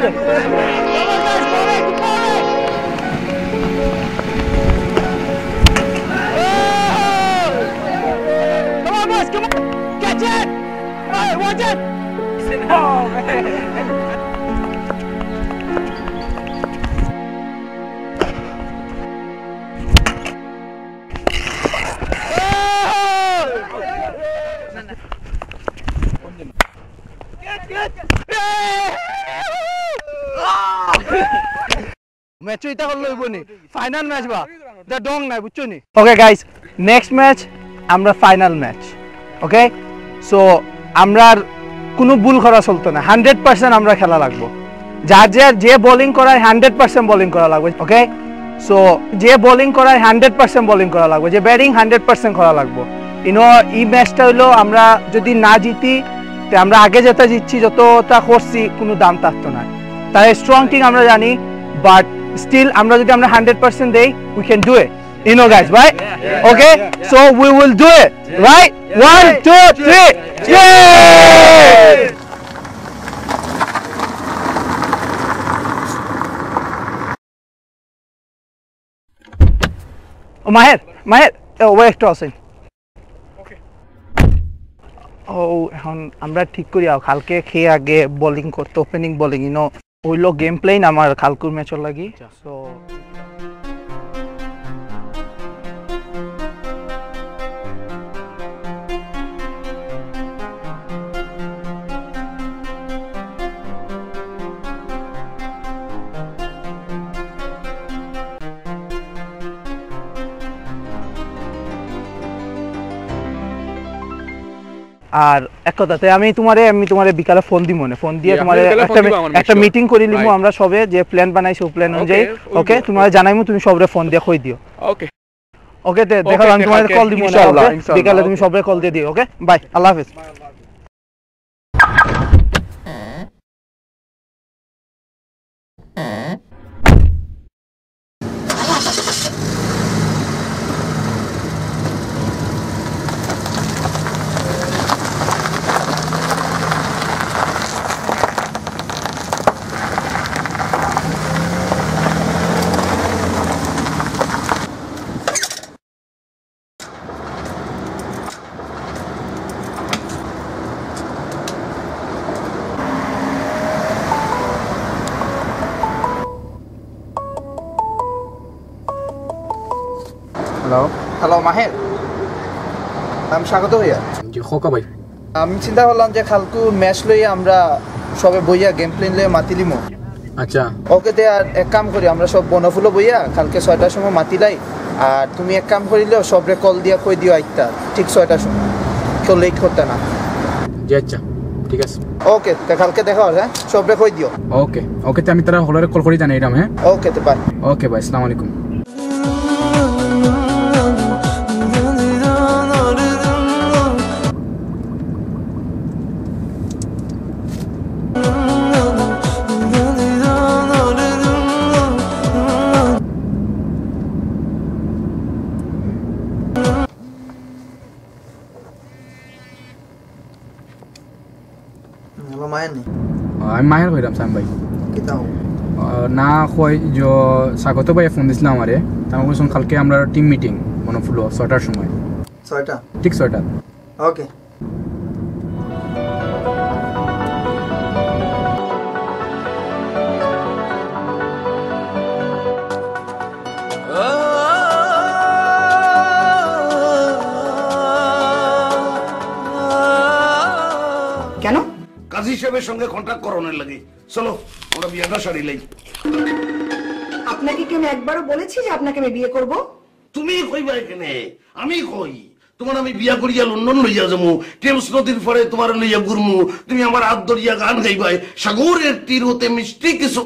আছে Catch it! Hey, watch it! Oh, man. Match এটা হল লইবনি ফাইনাল ম্যাচ বা দা ডং নাই বুঝছনি ওকে গাইস নেক্সট ম্যাচ আমরা ফাইনাল ম্যাচ ওকে সো আমরা কোনো ভুল করা চলতো না 100% আমরা খেলা লাগবো যার যে বোলিং করায় 100% বোলিং করা লাগবে ওকে সো যে বোলিং করায় 100% বোলিং করা লাগবে যে ব্যাটিং 100% করা লাগবে এই ম্যাচটা হলো আমরা যদি না জিতি তো আমরা আগে যেটা জিতছি যতটা করছি কোনো দাম থাকতো না তাই স্ট্রং টিম আমরা জানি বাট স্টিল আমরা যদি আমরা 100% দেই we can do it guys right okay so we will do it right 1 2 3 yeah oh Maher wait to আসেন ও এখন আমরা ঠিক করি কালকে খেয়ে আগে বোলিং করতে ওপেনিং বোলিং ওইলো গেম প্লেন আমার কালকুর ম্যাচের লাগি সো আর এক কথাতে আমি তোমারে বিকালে ফোন দিই ফোন দিয়ে তোমারে একটা মিটিং করে লিমু আমরা সবে যে প্ল্যান বানাইছি ও প্ল্যান অনুযায়ী ওকে তোমারে জানাইমু তুমি সবরে ফোন দিয়ে কই দিও ওকে ওকে দেখো আমি তোমারে কল দিমু ইনশাআল্লাহ বিকালে তুমি সবরে কল দিয়ে দিও ওকে বাই আল্লাহ হাফেজ হ্যালো মাহের আমি স্বাগত ভাইয়া জি খোকা ভাই আমি চিন্তা করলাম যে কালকে ম্যাচ লইয়া আমরা সবে বইয়া গেম প্লেন লইয়া মাতিলিমু আচ্ছা ওকে তে আর এক কাম করি আমরা সব বনফুলো বইয়া কালকে 6টার সময় মাতিলাই আর তুমি এক কাম করিলেও সবরে কল দিয়া কই দিও আইতা ঠিক 6টার সময় কেউ লেট করতে না জি আচ্ছা ঠিক আছে ওকে তে কালকে দেখা হবে হ্যাঁ সবরে কই দিও ওকে ওকে তে আমি তারা হলরে কল করি জানাইরাম হ্যাঁ ওকে তে বাই ওকে ভাই আসসালামু আলাইকুম আমি মাহের হইলাম সাম ভাই না কই যে স্বাগত ভাই ফোন দিছিলাম আমারে তার বলছেন কালকে আমরা টিম মিটিং বনফুলো 6টার সময় 6টা ঠিক 6টা ওকে কেন কাজী সাহেবের সঙ্গে কন্ট্যাক্ট করানোর লাগে চলো আমরা বিয়েটা সারি লই আপনাকে কি আমি একবারও বলেছি যে আপনাকে আমি বিয়ে করব তুমি কইবা কেনে আমি কই তোমার আমি বিয়া করিয়া লন্ডন লইয়া যামু টেমস নদীর পরে তোমার লইয়া ঘুরমু তুমি আমার হাত ধরিয়া গান গাইবাই সাগরের তীরতে মিষ্টি কিছু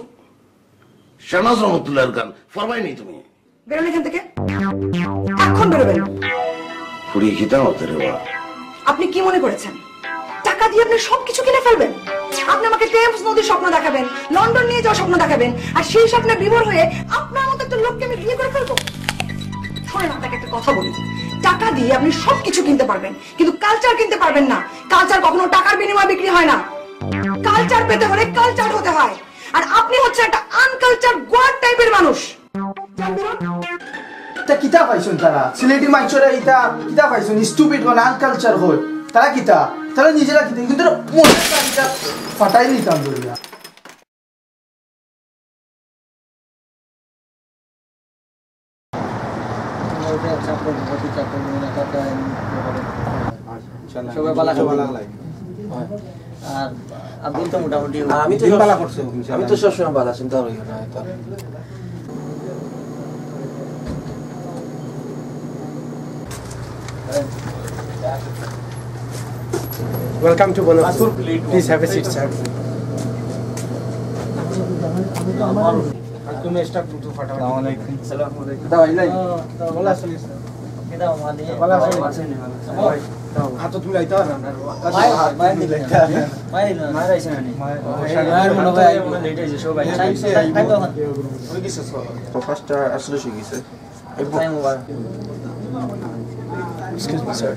শাহনাজ রহমতুল্লাহর গান ফরমাই নি তুমি বেরোন এখান থেকে এখন বেরোবেন ফুরিয়ে খিতা হতে রে বাবা আপনি কি মনে করেছেন টাকা দিয়ে আপনি সবকিছু কিনে ফেলবেন আপনি আমাকে টেমস নদীর স্বপ্ন দেখাবেন লন্ডন নিয়ে যাওয়ার স্বপ্ন দেখাবেন আর সেই স্বপ্নে বিভোর হয়ে আপনার মতো একটা লোককে আমি বিয়ে করে ফেলবো শোনেন আপনাকে একটা কথা বলি টাকা দিয়ে আপনি সবকিছু কিনতে পারবেন কিন্তু কালচার কিনতে পারবেন না কালচার কখনো টাকার বিনিময়ে বিক্রি হয় না কালচার পেতে হলে কালচার হতে হয় আর আপনি হচ্ছে একটা আনকালচার গোয়ার টাইপের মানুষ। তা কিতা পাইছুন তারা সিলেটি মাইছরা ইতা কিতা পাইছুন স্টুপিড কোন আনকালচার হয় তারা কিতা তারা নিজেরা কিতা কিন্তু মনে কাজটা ফাটাই নিতাম দরিয়া সবাই ভালো লাগে আর আব্দুল তো মোটামুটি আমি তো ভালো করছি আমি তো সবসময় ভালো চিন্তা করি না তো Welcome to Bonaparte. Please have a seat, sir. তুমি স্টার্ট করতে ফাটাফাটি। আসসালামু আলাইকুম। আসসালামু আলাইকুম। দাও ইলাই। ভালো আছেন স্যার? কেডা মালি? ভালো আছেন? হাত তুমি লাইতা না। মাই দিলা। মাই রাইছেন নি। মায়ের মনে হয় লেট হইছে সবাই। টাইম দাও না। ওই কিছু তো ফার্স্টটা আসলে শিখেছে time over. Excuse me, sir.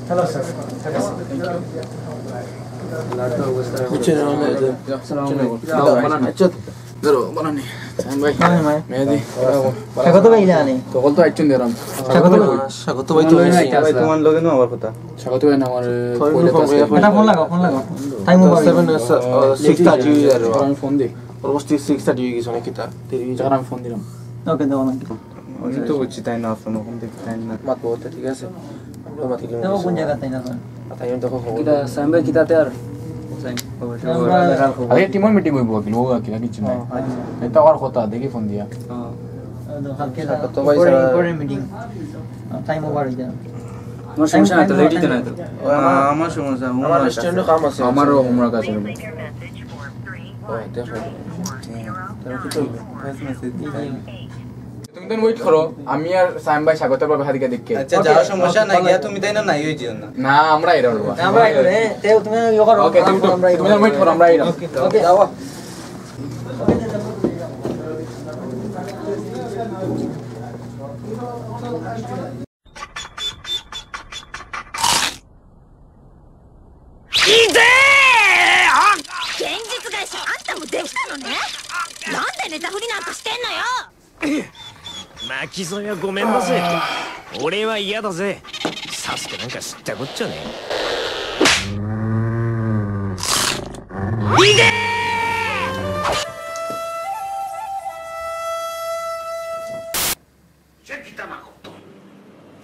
Hello, sir. कुछ বানানি ভাই মেহেদি স্বাগত ভাই জানি তখন তো আইছুন দেরাম স্বাগত ভাই তো তোমার লগে না আমার কথা স্বাগত ভাই না আমার এটা ফোন লাগাও টাইম ওভার 6:30 আমি ফোন দিই পরবর্তী 6:30 হয়ে গেছে অনেক কিতা দেরি যখন আমি ফোন দিলাম ওকে দাও না আমি তো বুঝছি তাই না ফোন ওখান থেকে তাই না মাত বলতে ঠিক আছে আমরা মাত কিলো দেখো কোন জায়গা তাই না তাই আমি দেখো কিটা সামবে কিটাতে আর আরে টিমর মিটিং হইব কি লোক কি কিছু নাই এটা আর কথা দেখি ফোন দিয়া তো ভাই স্যার মিটিং টাইম ওভার হয়ে যায় আমার সমস্যা না তো রেডি তো না তো আমার সমস্যা আমার স্ট্যান্ডে কাম আছে আমারও হোমওয়ার্ক কাজ আছে ও দেখো তুমি তো ওয়েট করো আমি আর সাইম ভাই স্বাগত পাবে হাদিকা দেখকে আচ্ছা যাওয়ার সমস্যা নাই গিয়া তুমি তাই না নাই হই জিও না না আমরা এরা করব আমরা করে তেও তুমি ইয়া করো ওকে তুমি ওয়েট করো আমরা এরা ওকে যাও巻き添えはごめんだぜ。俺は嫌だぜ。サスケなんか知ったこっちゃねえ。いで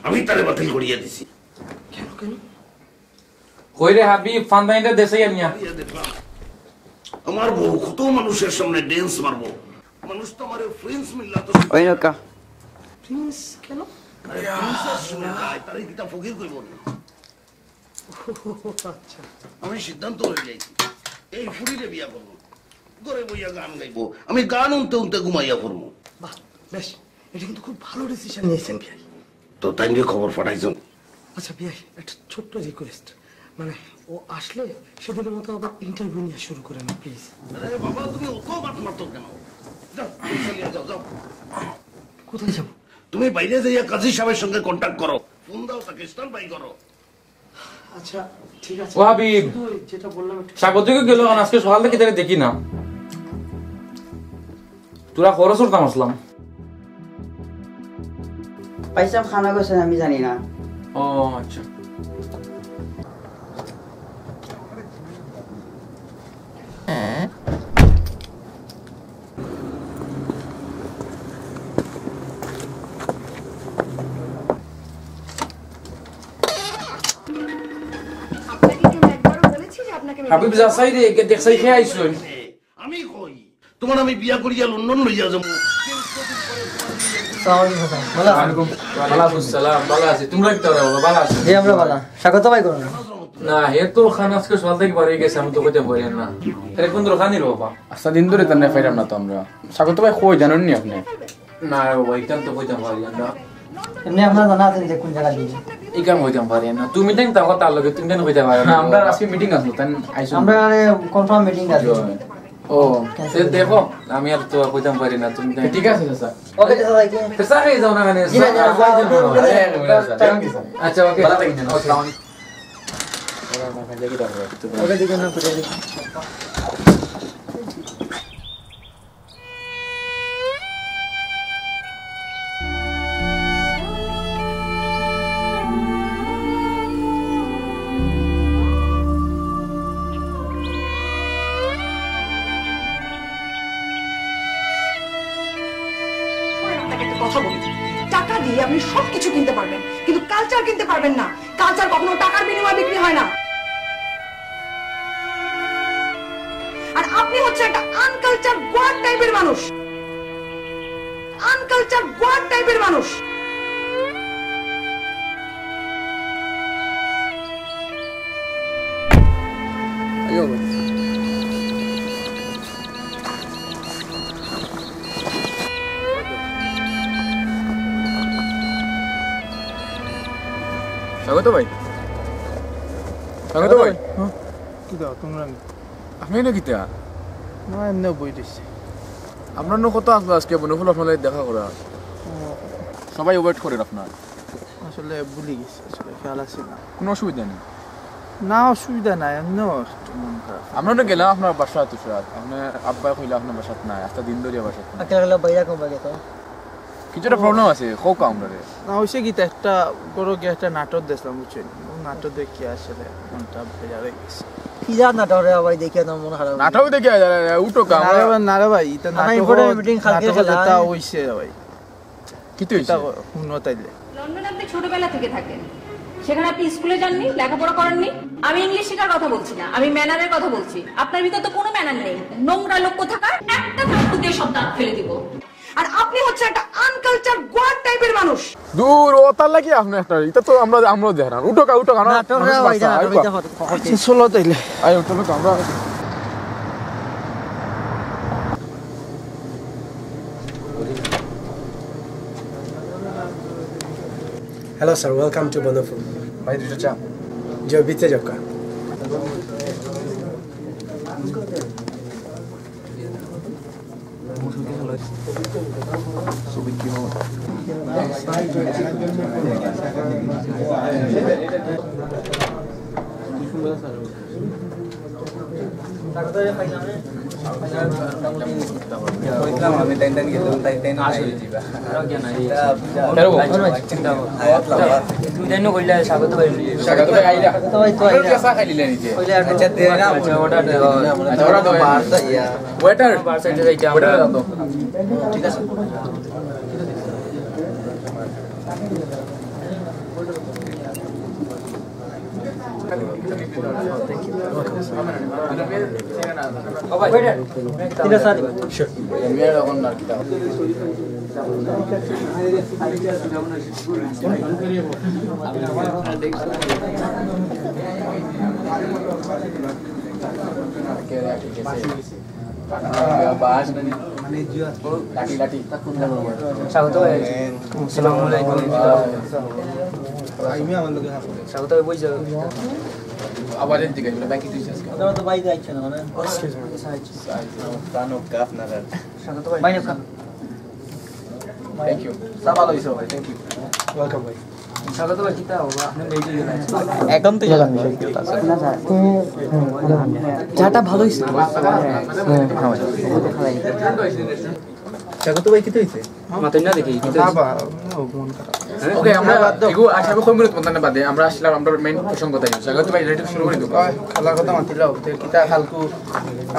আমি তারে বাতিল করিয়া দিছি কই রে হাবিব ফান্দাইন্ডা দেশে আনিয়া আমার বউ কত মানুষের সামনে ড্যান্স মারবো মানুষ তো আমার ফ্রেন্ডস মিল্লা তো ওই নকা প্রিন্স কেন? আরে প্রিন্সেস শুনে যায় তারে কিটা ফকির কইব না আচ্ছা আমি সিদ্ধান্ত হয়ে যাইছি এই ফুরিরে বিয়া করব ঘরে বইয়া গান গাইবো আমি গান উনতে উনতে ঘুমাইয়া করবো বাহ বেশ এটা কিন্তু খুব ভালো ডিসিশন নিয়েছেন ভাই। তো তাই নিয়ে খবর পাঠাইছেন আচ্ছা ভাই একটা ছোট্ট রিকোয়েস্ট মানে ও আসলে সেদিনের মতো আবার ইন্টারভিউ নিয়ে শুরু করে না প্লিজ। আরে বাবা তুমি অত বাত মারতো কেন যাও চলিয়া যাও যাও কোথায় যাবো? তুমি বাইরে যাইয়া কাজী সাহেবের সঙ্গে কন্ট্যাক্ট করো ফোন দাও তাকে স্ট্যান্ড বাই করো আচ্ছা ঠিক আছে ও হাবিব শুধু যেটা বললাম একটু স্বাগতকে গেল আজকে সকাল থেকে তাকে দেখি না তোরা খরচ করতাম আসলাম পয়সা খানা গেছে আমি জানি না ও আচ্ছা আপনাকে কেউ একবারও বলেছি যে আপনাকে আমি হাবিব যাসাই রে কে দেখছাই খেয়ে আইছুন আমি কই তোমার আমি বিয়া করিয়া লন্ডন লইয়া যাবো ওয়ালাইকুম সালাম ভালো আছি তোমরা কি তোরা ভালো আছো জি আমরা ভালো স্বাগত ভাই করুন না হে তো খান আজকে সকাল থেকে বাড়ি গেছে আমি তো কইতে পারি না আরে কোন দোকানি রে বাবা আচ্ছা দিন ধরে তানে ফাইরাম না তো আমরা স্বাগত ভাই কই জানেন নি আপনি না বাবা ইতান তো কইতে পারি না এমনি আপনারা জানা আছেন যে কোন জায়গা দিয়ে এই কাম হইতে পারি না তুমি দেন তা কথা লগে তুমি দেন হইতে পারো না আমরা আজকে মিটিং আছে তাই আইছো আমরা কনফার্ম মিটিং আছে ও সে দেখো আমি আর তো কইতে পারি না তুমি ঠিক আছে স্যার ওকে দাদা কি পেশা খেয়ে যাও না মানে আচ্ছা ওকে ভালো থাকি না আসসালামু ওকে দিকে না করে দিকে কথা বলি, টাকা দিয়ে আপনি সবকিছু কিনতে পারবেন, কিন্তু কালচার কিনতে পারবেন না। কালচার কখনো টাকার বিনিময়ে বিক্রি হয় না। আর আপনি হচ্ছে একটা আনকালচার গোয়ার টাইপের মানুষ, আনকালচার গোয়ার টাইপের মানুষ। স্বাগত ভাই, স্বাগত ভাই। কি দাও তোমরা? আপনি না কিতা না এমনি বই দিছি। আপনার কত আসলো আজকে বনফুল আপনার দেখা করা, সবাই ওয়েট করেন আপনার। আসলে ভুলে গেছি, আসলে খেয়াল আছে না। কোনো অসুবিধা নেই। না অসুবিধা নাই, এমনি একটু মন খারাপ। আমরা তো গেলাম আপনার বাসা তুষার, আপনার আব্বা কইলা আপনার বাসাত নাই, একটা দিন ধরে বাসাত নাই। আকেলা বাইরা কম বাগে তো কিছুটা প্রবলেম আছে, হোক আমরা রে। না হয়েছে কি একটা বড় গিয়ে একটা নাটক দেখলাম বুঝছেন, নাটক দেখি আসলে মনটা বেজার হয়ে গেছে। কি জান না ডরে ভাই দেখে না মন খারাপ নাটক দেখে উঠো কাম না রে ভাই, এটা নাটক মিটিং খালকে খেলা এটা হইছে ভাই। কি তুই এটা শুনো তাইলে লন্ডনে আপনি ছোটবেলা থেকে থাকেন, সেখানে আপনি স্কুলে যাননি, লেখাপড়া করেননি। আমি ইংলিশ শেখার কথা বলছি না, আমি ম্যানারের কথা বলছি। আপনার ভিতরে তো কোনো ম্যানার নেই, নোংরা লোক কোথাকার। একটা ধাক্কা দিয়ে সব দাঁত ফেলে দিব। আর আপনি হচ্ছে একটা আনকালচার গোয়ার টাইপের মানুষ। দূর ও তার লাগি আপনি একটা এটা তো আমরা দেখ না। উঠো উঠো কারণ চলো তাইলে আয় উঠো তো আমরা। Hello sir, welcome to Bonaful. ভাই দুটো চা। Jo bitte jokka. ঠিক আছে আওয়াজের দিকে বাকি তুই তো ভাই যাচ্ছে না মানে থ্যাংক ইউ সব ভালো হইছে ভাই থ্যাংক ইউ Welcome bhai. স্বাগত ভাই কিতা হবে আপনি রেডি হয়ে গেছেন একদম তো জানেন বিষয় কি আছে না চাটা ভালো হইছে স্বাগত ভাই কিতে হইছে? মাথায় না দেখি বাবা মন খারাপ। ওকে আমরা এগো আশাবো কই মিনিট বন্ধনে বাদে আমরা আসলাম আমরা মেইন প্রসঙ্গ তাই স্বাগত ভাই রেডি শুরু করে দেব খেলার কথা মাতিলাম কিতা হালকু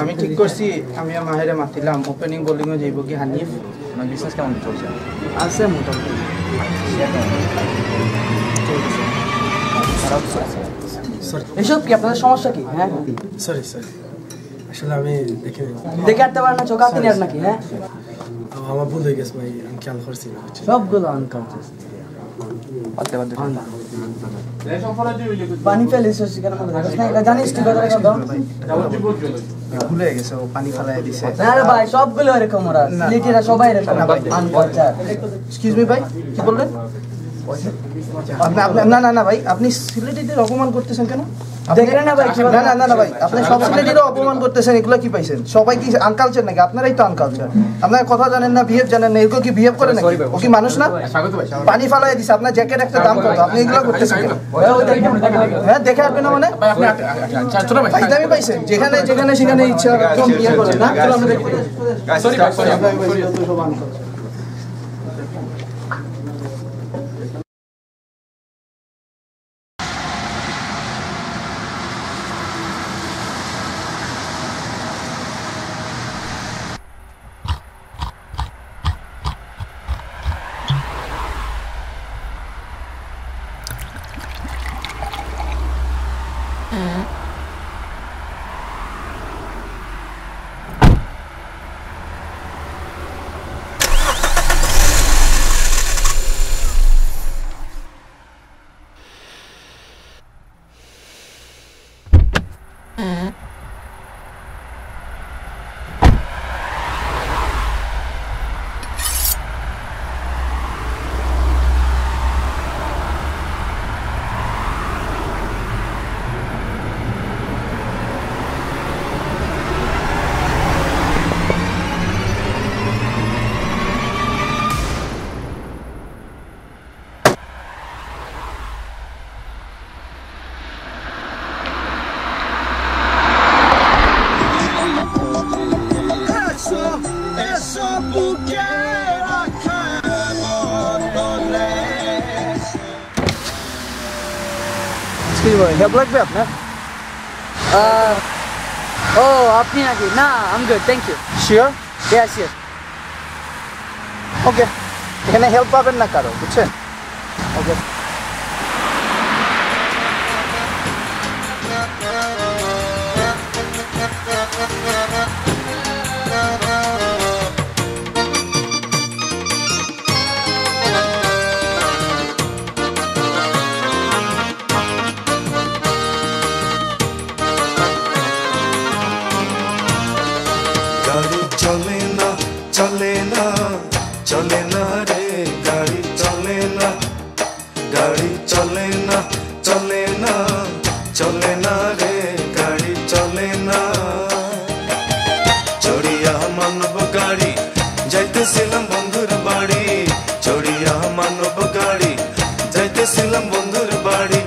আমি ঠিক করছি, আমি মাহেরে মাতিলাম ওপেনিং বোলিং এ যাইব কি হানিফ। মানে বিজনেস কেমন চলছে? আছে মোটামুটি এসব কি আপনাদের সমস্যা কি? হ্যাঁ Sorry. আসলে আমি দেখে দেখে আসতে পারেন না, চোখ আপনি আর নাকি? হ্যাঁ আমার ভুল হয়ে গেছে ভাই, আমি খেয়াল করছি না। সবগুলো আনকালচার পানি ফেলেছে সেখানে মনে রাখিস না, এটা জানিস তুই কথা একদম ভুলে গেছে, ও পানি ফেলাই দিছে। না রে ভাই সবগুলো এরকম, ওরা সিলেটিরা সবাই এরকম আনকালচার। এক্সকিউজ মি ভাই, কি বললেন? না না না ভাই, আপনি সিলেটিদের অপমান করতেছেন কেন? দেখেন না ভাই, না না না ভাই, আপনি সব সিলেটিরও অপমান করতেছেন, এগুলো কি পাইছেন? সবাই কি আনকালচার নাকি? আপনারাই তো আনকালচার। আপনার কথা জানেন না, বিহেভ জানেন না, এরকম কি বিহেভ করে নাকি? ও কি মানুষ না? পানি ফালাই দিছে, আপনার জ্যাকেট একটা দাম কত, আপনি এগুলো করতেছেন কেন? হ্যাঁ, দেখে আসবেন না মানে ফাইদামি পাইছেন, যেখানে যেখানে সেখানে ইচ্ছা একদম বিয়ে করেন না। চলো আমরা দেখি। হেল্প লাগবে আপনার? ও আপনি নাকি? না, I am good, thank you. Sure? Yeah sure. Okay, এখানে হেল্প পাবেন না কারো, বুঝছেন? ওকে। গাড়ি চলে না চলে না চলে না রে, গাড়ি চলে না, গাড়ি চলে না চলে না চলে না রে, গাড়ি চলে না। চড়িয়া মানব গাড়ি যাইতেছিলাম বন্ধুর বাড়ি, চড়িয়া মানব গাড়ি যাইতেছিলাম বন্ধুর বাড়ি,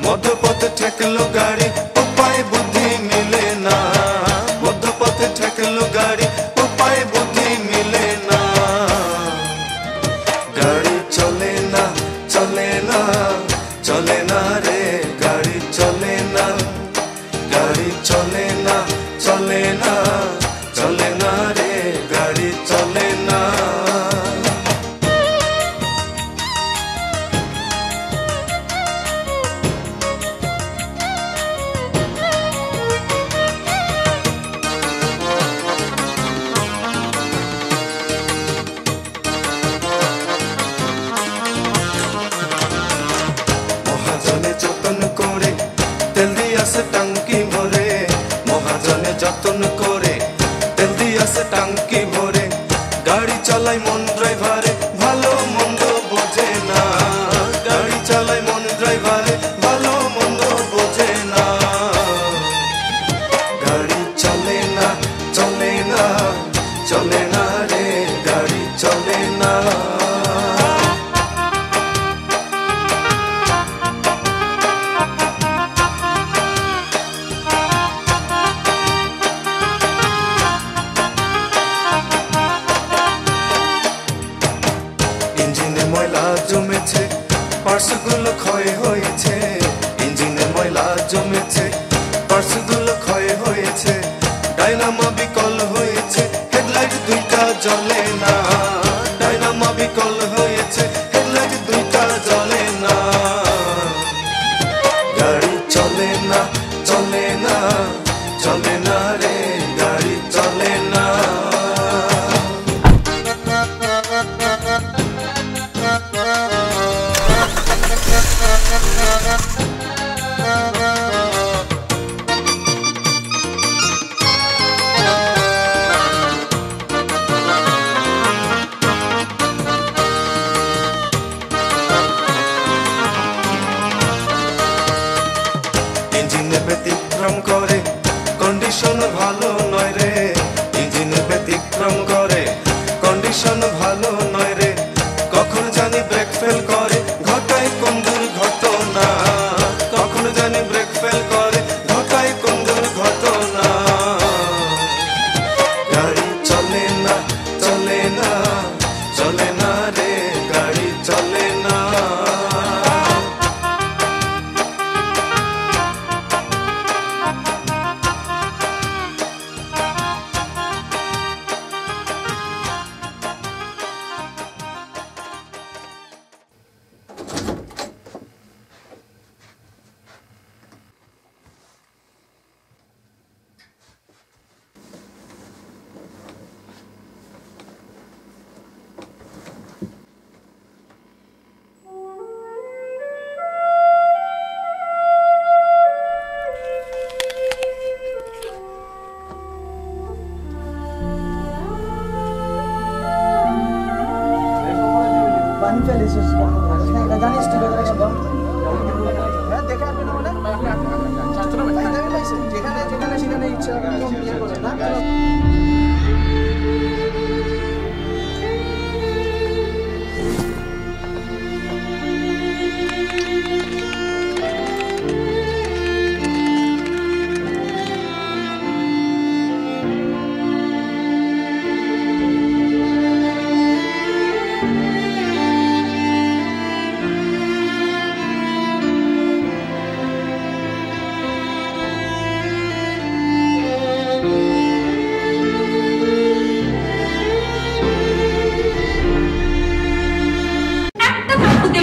মধ্যপথে ঠেকলো গাড়ি, উপায় বুদ্ধি মিলে না, মধ্যপথে ঠেকলো গাড়ি, উপায় বুদ্ধি মিলে না। গাড়ি চলে না চলে না চলে না রে, গাড়ি চলে না, গাড়ি চলে না চলে না চলে না রে, গাড়ি চলে না। মহাজনে যতন করে তেল দিয়াছে টাঙ্কি ভরে, মহাজনে যতন করে তেল দিয়াছে টাঙ্কি ভরে, গাড়ি চালায় মন ড্রাইভারে ভালো মন্দ বোঝে না, গাড়ি চালায় মন ড্রাইভারে ভালো মন্দ বোঝে না। গাড়ি চলে না চলে না চলে না রে, গাড়ি চলে না। ইঞ্জিনে ময়লা জমেছে, পার্সগুলো ক্ষয় হয়েছে, ইঞ্জিনে ময়লা জমেছে, পার্সগুলো ক্ষয় হয়েছে, ডাইনামা বিকল হয়েছে, হেডলাইট দুইটা জ্বলে না, ডাইনামা বিকল হয়েছে, হেডলাইট দুইটা জ্বলে না। গাড়ি চলে না চলে না চলে না রে, গাড়ি চলে না। ফেলিছিস জানিস তুই কথা একদম হ্যাঁ দেখে আসবি না মানে যেখানে যেখানে সেখানে ইচ্ছা বিয়ে করে না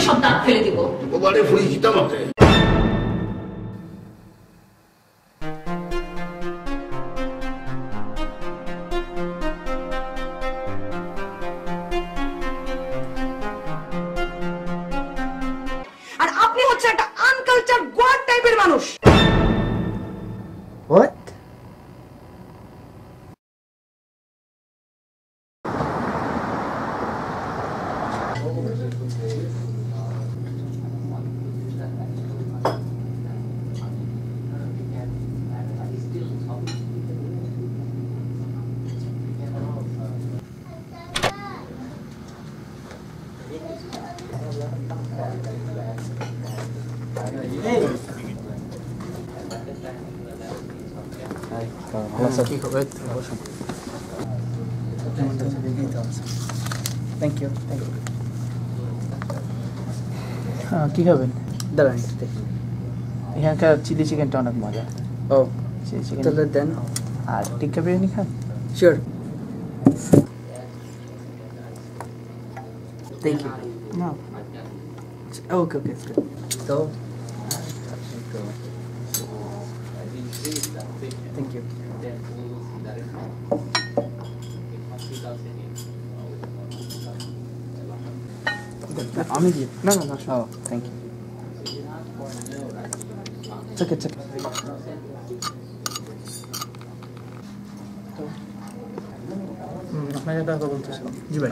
সব দাঁত ফেলে দিব ওবারে ফুলি জিতা মতে আর আপনি হচ্ছে একটা আনকালচার গোয়ার টাইপের মানুষ What? থ্যাংক ইউ কি খাবেন দাঁড়ান একটু দেখি এখানকার চিলি চিকেনটা অনেক মজা ও চিলি চিকেন তাহলে দেন আর টিক্কা বিরিয়ানি খান শিওর থ্যাংক ইউ না ওকে ওকে তো থ্যাংক ইউ আমি দিই না না না ও থ্যাংক ইউ ওকে ওকে আপনাকে একটা কথা বলতেছিলাম জি ভাই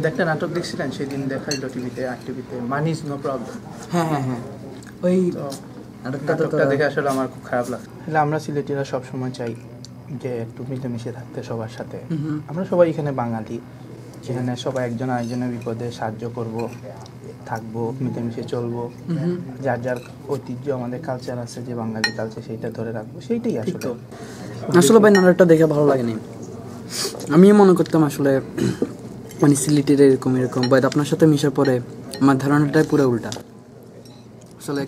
একটা নাটক দেখছিলেন সেদিন দেখাইলো টিভিতে আর টিভিতে মানি ইজ নো প্রবলেম হ্যাঁ হ্যাঁ হ্যাঁ ওই নাটকটা দেখে আসলে আমার খুব খারাপ লাগছে তাহলে আমরা সিলেটিরা সবসময় চাই যে একটু মিলেমিশে থাকতে সবার সাথে আমরা সবাই এখানে বাঙালি যেখানে সবাই একজন আরেকজনের বিপদে সাহায্য করব থাকবো মিলেমিশে চলবো যার যার ঐতিহ্য আমাদের কালচার আছে যে বাঙালি কালচার সেইটা ধরে রাখবো সেইটাই আসলে আসলে ভাই নাটকটা দেখে ভালো লাগেনি আমিও মনে করতাম আসলে মানে সিলেটের এরকম এরকম বাট আপনার সাথে মিশার পরে আমার ধারণাটাই পুরো উল্টা আসলে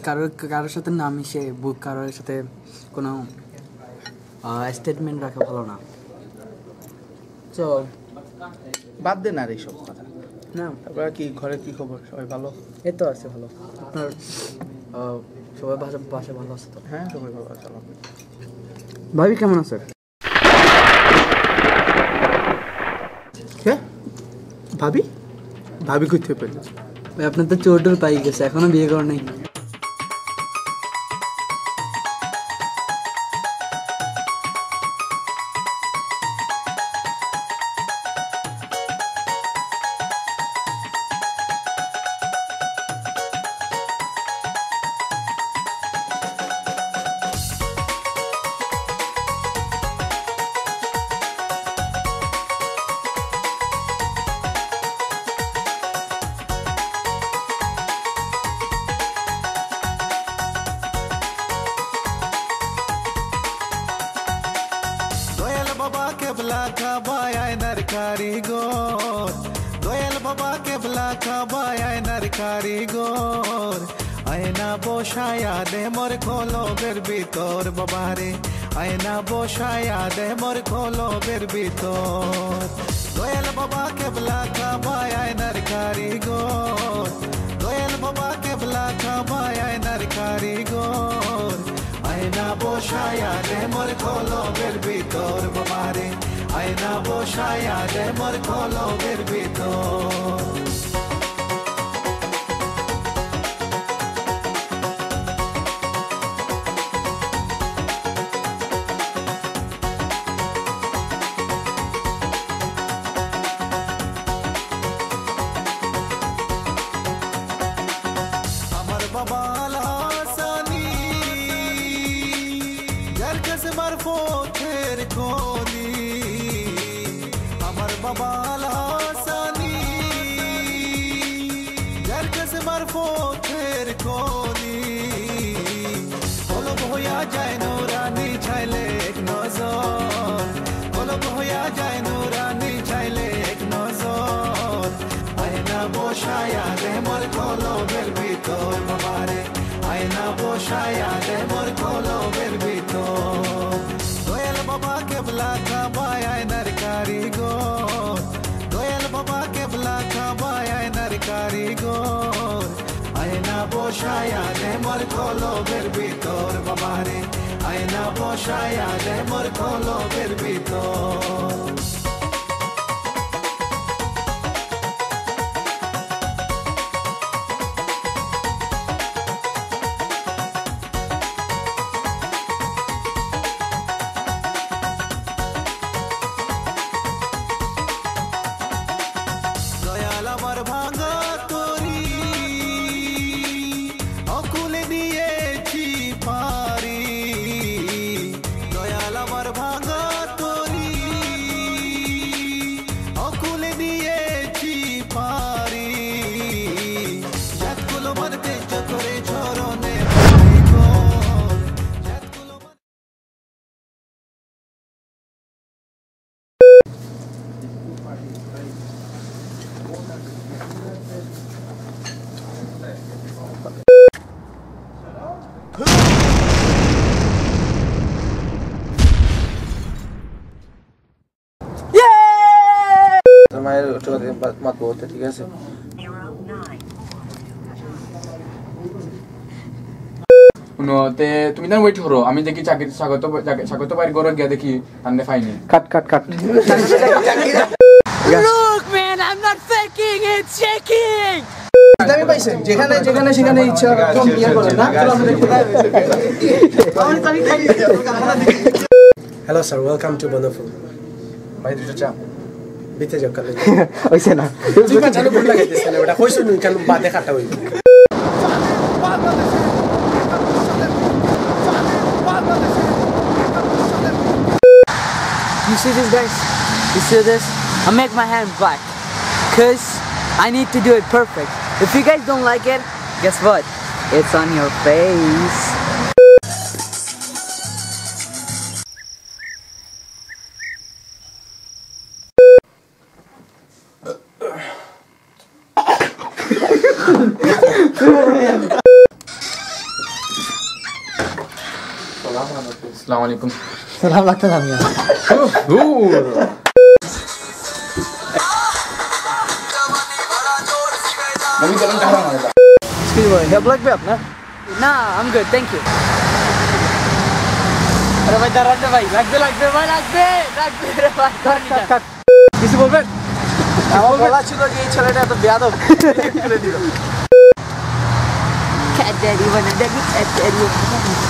কারোর সাথে না মিশে কারোর সাথে কোনো স্টেটমেন্ট রাখা ভালো না তো বাদ দেন আর এইসব কথা না তারপরে কি ঘরে কি খবর সবাই ভালো এই তো আছে ভালো আপনার সবাই বাসা ভালো আছে তো হ্যাঁ সবাই ভালো আছে ভাবি কেমন আছে ভাবি ভাবি কোথায় পেলে আপনার তো চোর পাই গেছে এখনো বিয়ে করেন নাই কারিগর আয়না বসায়া দে মোর কলবের ভিতর বাবারে আয়না বসায়া দে মোর কলবের ভিতর দয়াল বাবা কেবলা কাবায় আয়নার কারিগর দয়াল বাবা কেবলা কাবায় আয়নার কারিগর আয়না বসায়া দে মোর কলবের ভিতর বাবারে আয়না বসায়া দে মোর কলবের ভিতর মার্কেস মারফতের কলি কলব হইয়া যায় নুরানি ছাইলে এক নজর কলব হইয়া যায় নুরানি ছাইলে এক নজর আয়না বসায়া দে মোর কলবের ভিতর বাবারে আয়না বসায়া দে মোর কলবের ভিতর দয়াল বাবা কেবলা কাবায় আয়নার কারিগর দয়াল বাবা কেবলা কাবায় আয়নার কারিগর আয়না বসায়া দে মোর কলবের ভিতর বাবারে আয়না বসায়া দে মোর কলবের ভিতর দয়াল আমার ভাঙা তরি অকুলে দিয়েছি পারি দয়াল আমার ভাঙা তরি অকুলে দিয়েছি পারি জাতগুলো মারতে করে ঝরনে মায়ের মত বলতে ঠিক আছে তে তুমি না ওয়েট করো আমি দেখি চাকরি স্বাগত বাড়ি ঘরে গিয়া দেখি আনতে পাইনি কাট Look, man, I'm not faking it, checking. দামি পাইছেন যেখানে যেখানে সেখানে ইচ্ছা একদম ইয়ে করেন না চলো আমরা দেখতে Hello sir, welcome to Wonderful. ভাই দুটো চা বিতে যাও কালে হইছে না তুই কা জানো ভুল লাগাইছিস না ওটা কইছ নি কেন বাদে কাটা হইবে You see this, guys? You see this? I make my hand black because I need to do it perfect. If you guys don't like it, guess what? It's on your face. আসসালামু আলাইকুম সালাম লাগতে না মিয়া আমি গেলাম টাকা মারা Excuse me, help লাগবে আপনার Nah, I'm good, thank you. আরে ভাই দাঁড়ান ভাই লাগবে রে ভাই কাট কিছু বলবেন আমার বলা ছিল যে এই ছেলেটা এত বেয়াদব করে দিল Cat daddy, wanna daddy, cat daddy.